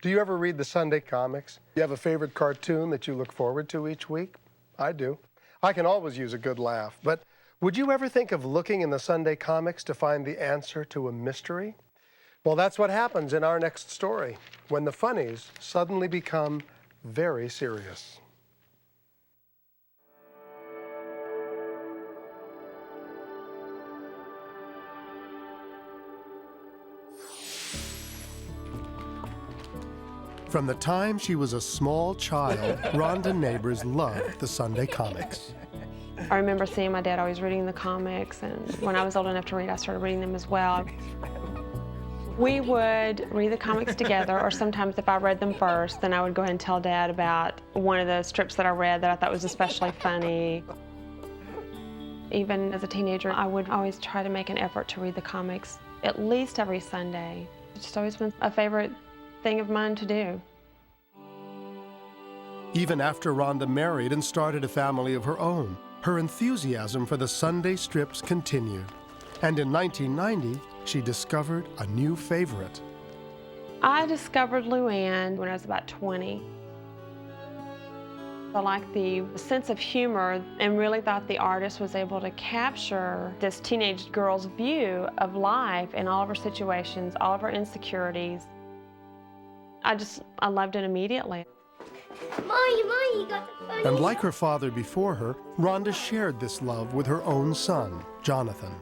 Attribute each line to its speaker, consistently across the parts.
Speaker 1: Do you ever read the Sunday comics? You have a favorite cartoon that you look forward to each week? I do. I can always use a good laugh, but would you ever think of looking in the Sunday comics to find the answer to a mystery? Well, that's what happens in our next story, when the funnies suddenly become very serious. From the time she was a small child, Rhonda Neighbors loved the Sunday comics.
Speaker 2: I remember seeing my dad always reading the comics, and when I was old enough to read, I started reading them as well. We would read the comics together, or sometimes if I read them first, then I would go ahead and tell Dad about one of the strips that I read that I thought was especially funny. Even as a teenager, I would always try to make an effort to read the comics at least every Sunday. It's just always been a favorite thing of mine to do.
Speaker 1: Even after Rhonda married and started a family of her own, her enthusiasm for the Sunday strips continued. And in 1990, she discovered a new favorite.
Speaker 2: I discovered Luann when I was about 20. I liked the sense of humor and really thought the artist was able to capture this teenage girl's view of life and all of her situations, all of her insecurities. I loved it immediately.
Speaker 3: Mommy, you got the funny.
Speaker 1: And like her father before her, Rhonda shared this love with her own son, Jonathan.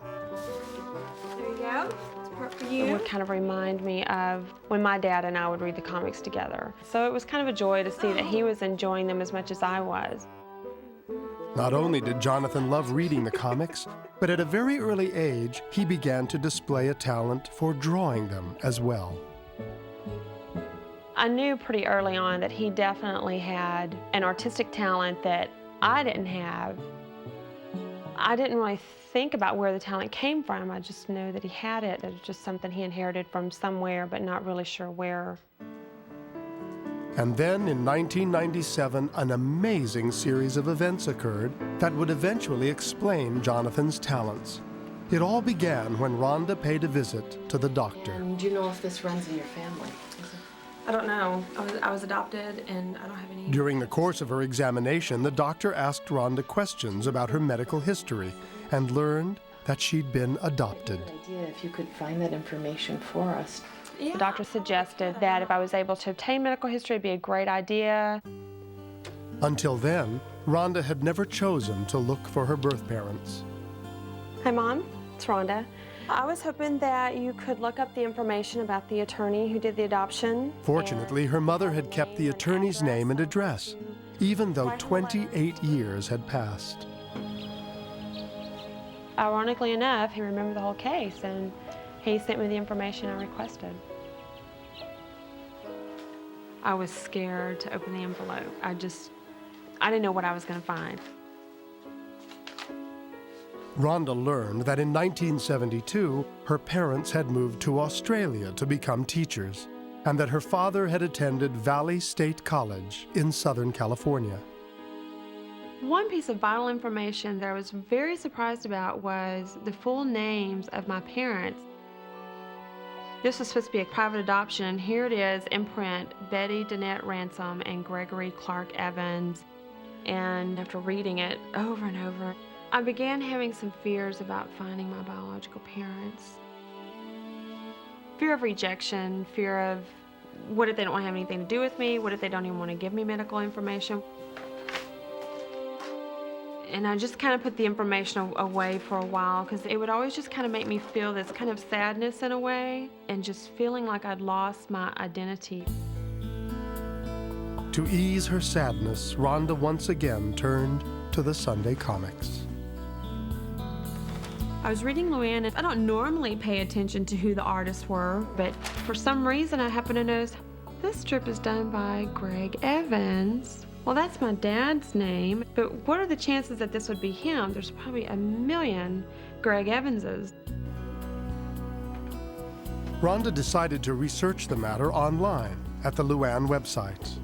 Speaker 2: There you go. It's part for you. It would kind of remind me of when my dad and I would read the comics together. So it was kind of a joy to see that he was enjoying them as much as I was.
Speaker 1: Not only did Jonathan love reading the comics, but at a very early age, he began to display a talent for drawing them as well.
Speaker 2: I knew pretty early on that he definitely had an artistic talent that I didn't have. I didn't really think about where the talent came from. I just knew that he had it. It was just something he inherited from somewhere, but not really sure where.
Speaker 1: And then in 1997, an amazing series of events occurred that would eventually explain Jonathan's talents. It all began when Rhonda paid a visit to the doctor.
Speaker 4: Do you know if this runs in your family?
Speaker 2: I don't know. I was adopted, and I don't have any...
Speaker 1: During the course of her examination, the doctor asked Rhonda questions about her medical history and learned that she'd been adopted.
Speaker 4: Good idea if you could find that information for us.
Speaker 2: Yeah. The doctor suggested that if I was able to obtain medical history, it'd be a great idea.
Speaker 1: Until then, Rhonda had never chosen to look for her birth parents.
Speaker 2: Hi, Mom. It's Rhonda. I was hoping that you could look up the information about the attorney who did the adoption.
Speaker 1: Fortunately, her mother had kept the attorney's name and address, even though 28 years had passed.
Speaker 2: Ironically enough, he remembered the whole case, and he sent me the information I requested. I was scared to open the envelope. I didn't know what I was going to find.
Speaker 1: Rhonda learned that in 1972, her parents had moved to Australia to become teachers, and that her father had attended Valley State College in Southern California.
Speaker 2: One piece of vital information that I was very surprised about was the full names of my parents. This was supposed to be a private adoption, and here it is in print: Betty Danette Ransom and Gregory Clark Evans. And after reading it over and over, I began having some fears about finding my biological parents. Fear of rejection, fear of what if they don't want to have anything to do with me? What if they don't even want to give me medical information? And I just kind of put the information away for a while because it would always just kind of make me feel this kind of sadness in a way and just feeling like I'd lost my identity.
Speaker 1: To ease her sadness, Rhonda once again turned to the Sunday comics.
Speaker 2: I was reading Luann, and I don't normally pay attention to who the artists were, but for some reason I happened to notice this strip is done by Greg Evans. Well, that's my dad's name, but what are the chances that this would be him? There's probably a million Greg Evanses.
Speaker 1: Rhonda decided to research the matter online at the Luann website.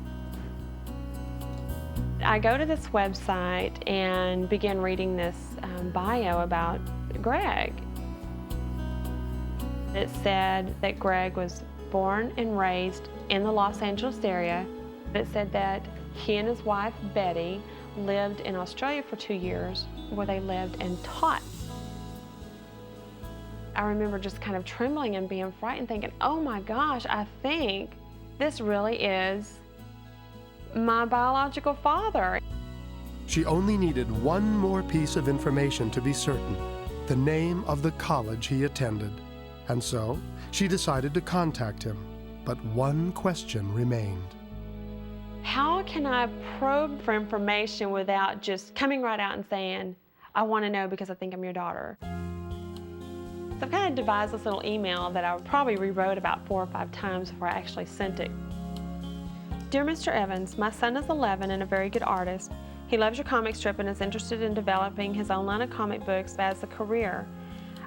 Speaker 2: I go to this website and begin reading this bio about Greg. It said that Greg was born and raised in the Los Angeles area. It said that he and his wife, Betty, lived in Australia for 2 years, where they lived and taught. I remember just kind of trembling and being frightened, thinking, oh my gosh, I think this really is my biological father.
Speaker 1: She only needed one more piece of information to be certain, the name of the college he attended. And so she decided to contact him, but one question remained.
Speaker 2: How can I probe for information without just coming right out and saying, I want to know because I think I'm your daughter? So I've kind of devised this little email that I probably rewrote about 4 or 5 times before I actually sent it. Dear Mr. Evans, my son is 11 and a very good artist. He loves your comic strip and is interested in developing his own line of comic books as a career.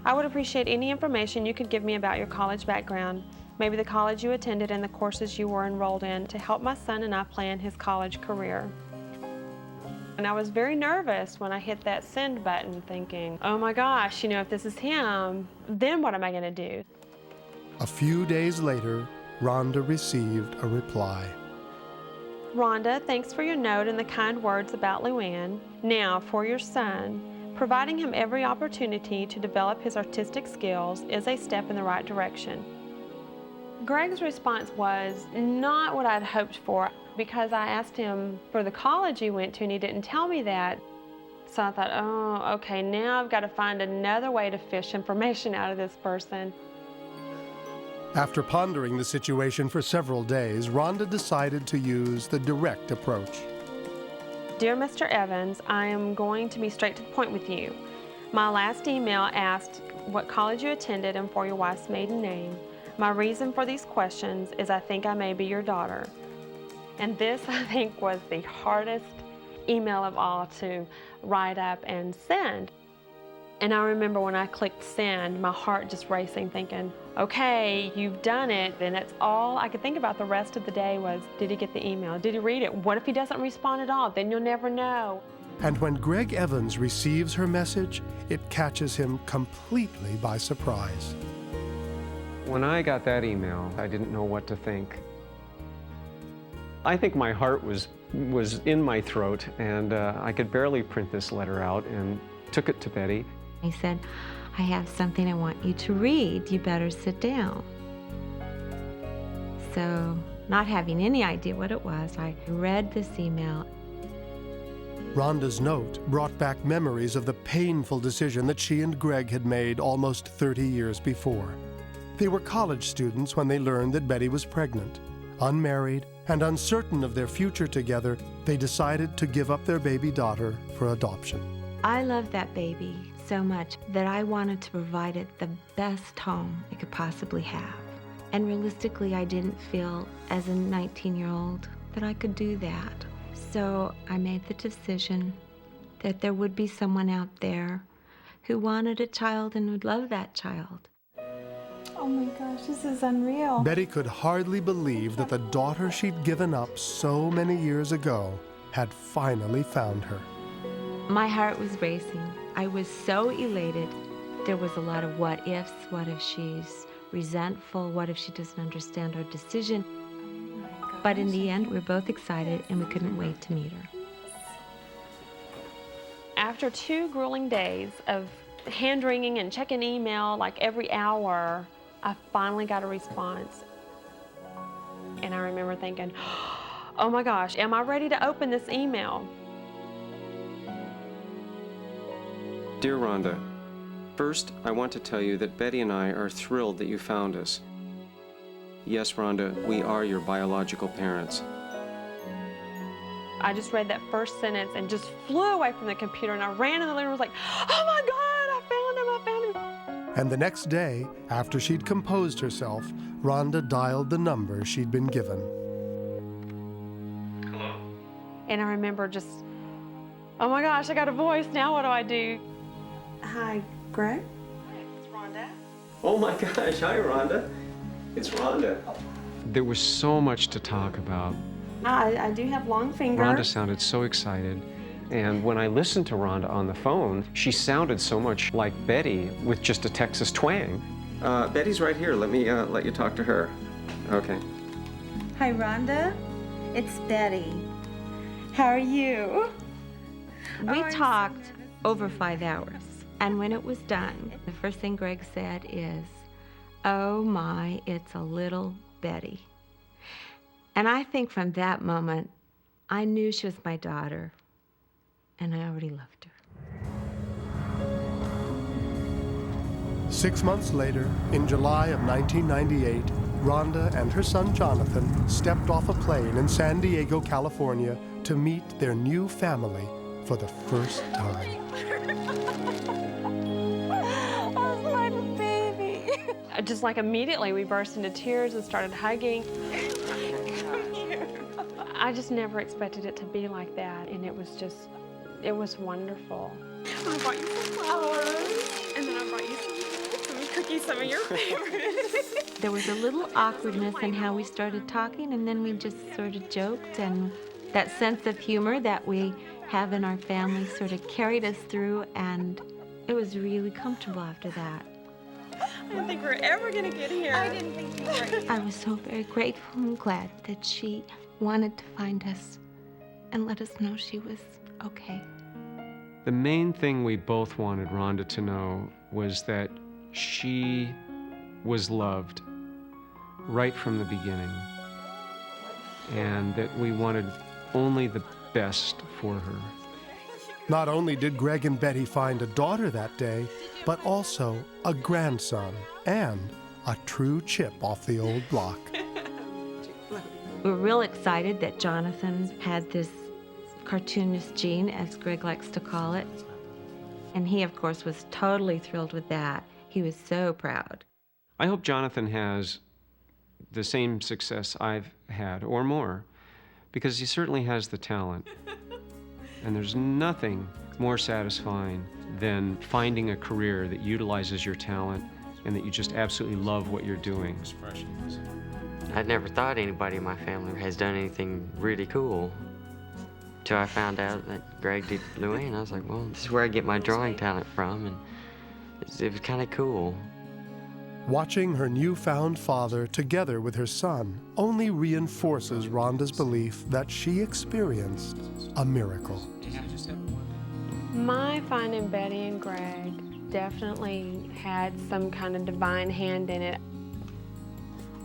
Speaker 2: I would appreciate any information you could give me about your college background, maybe the college you attended and the courses you were enrolled in, to help my son and I plan his college career. And I was very nervous when I hit that send button, thinking, oh my gosh, you know, if this is him, then what am I going to do?
Speaker 1: A few days later, Rhonda received a reply.
Speaker 2: Rhonda, thanks for your note and the kind words about Luann. Now, for your son, providing him every opportunity to develop his artistic skills is a step in the right direction. Greg's response was not what I'd hoped for, because I asked him for the college he went to and he didn't tell me that. So I thought, oh, okay, now I've got to find another way to fish information out of this person.
Speaker 1: After pondering the situation for several days, Rhonda decided to use the direct approach.
Speaker 2: Dear Mr. Evans, I am going to be straight to the point with you. My last email asked what college you attended and for your wife's maiden name. My reason for these questions is I think I may be your daughter. And this, I think, was the hardest email of all to write up and send. And I remember when I clicked send, my heart just racing, thinking, okay, you've done it. And that's all I could think about the rest of the day was, did he get the email? Did he read it? What if he doesn't respond at all? Then you'll never know.
Speaker 1: And when Greg Evans receives her message, it catches him completely by surprise.
Speaker 5: When I got that email, I didn't know what to think. I think my heart was in my throat, and I could barely print this letter out, and took it to Betty.
Speaker 6: He said, I have something I want you to read. You better sit down. So, not having any idea what it was, I read this email.
Speaker 1: Rhonda's note brought back memories of the painful decision that she and Greg had made almost 30 years before. They were college students when they learned that Betty was pregnant. Unmarried and uncertain of their future together, they decided to give up their baby daughter for adoption.
Speaker 6: I loved that baby so much that I wanted to provide it the best home it could possibly have. And realistically, I didn't feel as a 19-year-old that I could do that. So I made the decision that there would be someone out there who wanted a child and would love that child.
Speaker 7: Oh my gosh, this is unreal.
Speaker 1: Betty could hardly believe that the daughter she'd given up so many years ago had finally found her.
Speaker 6: My heart was racing. I was so elated. There was a lot of what ifs. What if she's resentful? What if she doesn't understand our decision? But in the end, we were both excited and we couldn't wait to meet her.
Speaker 2: After 2 grueling days of hand-wringing and checking email like every hour, I finally got a response. And I remember thinking, oh my gosh, am I ready to open this email?
Speaker 5: Dear Rhonda, first, I want to tell you that Betty and I are thrilled that you found us. Yes, Rhonda, we are your biological parents.
Speaker 2: I just read that first sentence and just flew away from the computer, and I ran in the living room and was like, oh my God, I found him.
Speaker 1: And the next day, after she'd composed herself, Rhonda dialed the number she'd been given.
Speaker 5: Hello.
Speaker 2: And I remember just, oh my gosh, I got a voice, now what do I do? Hi, Greg? It's Rhonda.
Speaker 5: Oh my gosh, hi Rhonda. It's Rhonda. There was so much to talk about.
Speaker 2: I do have long fingers.
Speaker 5: Rhonda sounded so excited. And when I listened to Rhonda on the phone, she sounded so much like Betty with just a Texas twang. Betty's right here. Let me let you talk to her. Okay.
Speaker 6: Hi, Rhonda. It's Betty. How are you? We talked over 5 hours, and when it was done, the first thing Greg said is, "Oh my, it's a little Betty." And I think from that moment, I knew she was my daughter, and I already loved her.
Speaker 1: 6 months later, in July of 1998, Rhonda and her son Jonathan stepped off a plane in San Diego, California, to meet their new family for the first time.
Speaker 7: Oh, little baby.
Speaker 2: Just like immediately, we burst into tears and started hugging. I just never expected it to be like that, and it was wonderful. I brought you some flowers, and then I brought you some cookies, some of your favorites.
Speaker 6: There was a little awkwardness in how we started talking, and then we just sort of joked, and that sense of humor that we have in our family sort of carried us through, and it was really comfortable after that.
Speaker 2: I didn't think we were ever going to get here.
Speaker 7: I didn't think you were.
Speaker 6: I was so very grateful and glad that she wanted to find us and let us know she was okay.
Speaker 5: The main thing we both wanted Rhonda to know was that she was loved right from the beginning, and that we wanted only the best for her.
Speaker 1: Not only did Greg and Betty find a daughter that day, but also a grandson and a true chip off the old block.
Speaker 6: We were real excited that Jonathan had this cartoonist gene, as Greg likes to call it. And he, of course, was totally thrilled with that. He was so proud.
Speaker 5: I hope Jonathan has the same success I've had, or more, because he certainly has the talent. And there's nothing more satisfying than finding a career that utilizes your talent and that you just absolutely love what you're doing.
Speaker 8: I'd never thought anybody in my family has done anything really cool. Till I found out that Greg did Louie, and I was like, well, this is where I get my drawing talent from, and it was kind of cool.
Speaker 1: Watching her newfound father together with her son only reinforces Rhonda's belief that she experienced a miracle.
Speaker 2: My finding Betty and Greg definitely had some kind of divine hand in it.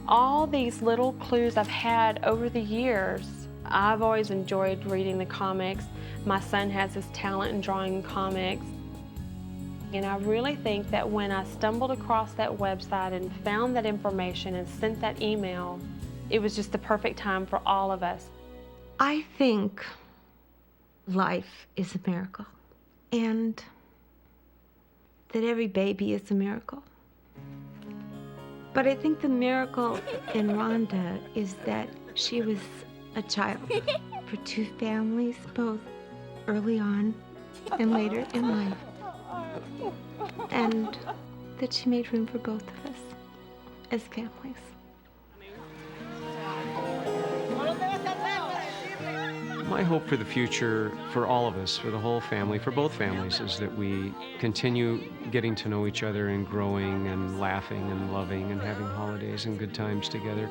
Speaker 2: All these little clues I've had over the years, I've always enjoyed reading the comics. My son has this talent in drawing comics. And I really think that when I stumbled across that website and found that information and sent that email, it was just the perfect time for all of us.
Speaker 6: I think life is a miracle, and that every baby is a miracle. But I think the miracle in Rhonda is that she was a child for two families, both early on and later in life. And that she made room for both of us as families.
Speaker 5: My hope for the future, for all of us, for the whole family, for both families, is that we continue getting to know each other and growing and laughing and loving and having holidays and good times together.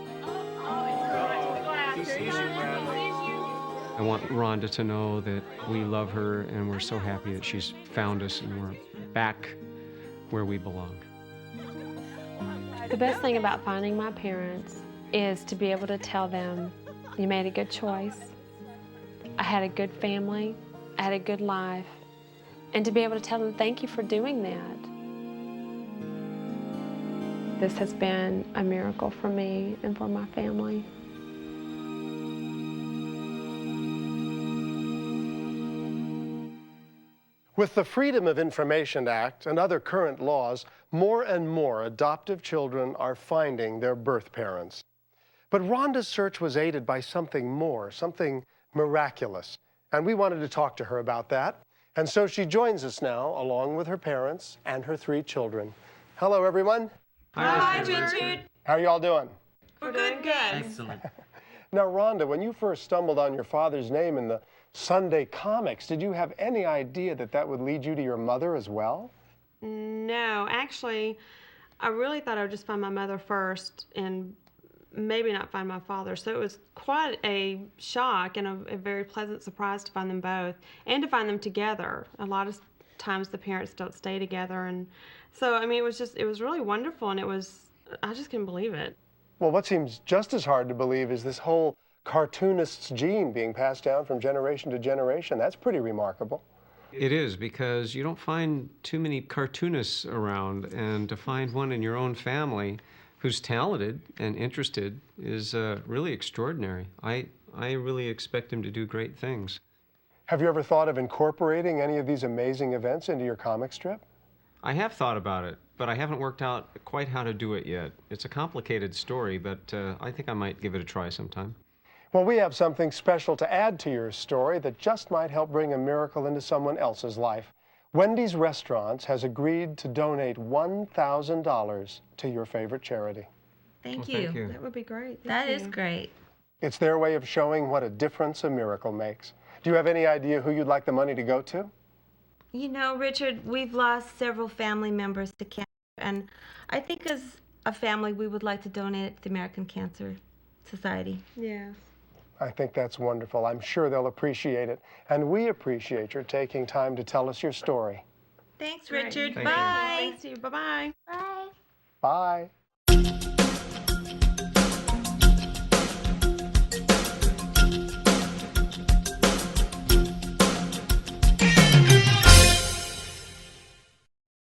Speaker 5: I want Rhonda to know that we love her and we're so happy that she's found us and we're back where we belong.
Speaker 2: The best thing about finding my parents is to be able to tell them, you made a good choice. I had a good family, I had a good life, and to be able to tell them thank you for doing that. This has been a miracle for me and for my family.
Speaker 1: With the Freedom of Information Act and other current laws, more and more adoptive children are finding their birth parents. But Rhonda's search was aided by something more, something miraculous. And we wanted to talk to her about that. And so she joins us now, along with her parents and her 3 children. Hello, everyone.
Speaker 2: Hi, Richard.
Speaker 1: How are y'all doing?
Speaker 2: We're doing good.
Speaker 8: Excellent.
Speaker 1: Now, Rhonda, when you first stumbled on your father's name in the Sunday comics, did you have any idea that that would lead you to your mother as well?
Speaker 2: No, actually, I really thought I would just find my mother first and maybe not find my father. So it was quite a shock and a very pleasant surprise to find them both and to find them together. A lot of times the parents don't stay together. And so, I mean, it was really wonderful, and I just couldn't believe it.
Speaker 1: Well, what seems just as hard to believe is this whole cartoonist's gene being passed down from generation to generation. That's pretty remarkable.
Speaker 5: It is, because you don't find too many cartoonists around, and to find one in your own family who's talented and interested is really extraordinary. I really expect him to do great things.
Speaker 1: Have you ever thought of incorporating any of these amazing events into your comic strip?
Speaker 5: I have thought about it, but I haven't worked out quite how to do it yet. It's a complicated story, but I think I might give it a try sometime.
Speaker 1: Well, we have something special to add to your story that just might help bring a miracle into someone else's life. Wendy's Restaurants has agreed to donate $1,000 to your favorite charity.
Speaker 6: Thank
Speaker 5: Well,
Speaker 6: you.
Speaker 5: thank you.
Speaker 2: That would be great.
Speaker 6: That
Speaker 2: Thank
Speaker 6: is
Speaker 2: you.
Speaker 6: great.
Speaker 1: It's their way of showing what a difference a miracle makes. Do you have any idea who you'd like the money to go to?
Speaker 6: You know, Richard, we've lost several family members to cancer, and I think as a family we would like to donate it to the American Cancer Society.
Speaker 2: Yes.
Speaker 1: I think that's wonderful. I'm sure they'll appreciate it. And we appreciate your taking time to tell us your story.
Speaker 6: Thanks,
Speaker 2: Great.
Speaker 6: Richard.
Speaker 5: Thank you.
Speaker 6: Bye.
Speaker 2: Thanks to you. Bye-bye.
Speaker 3: Bye.
Speaker 1: Bye.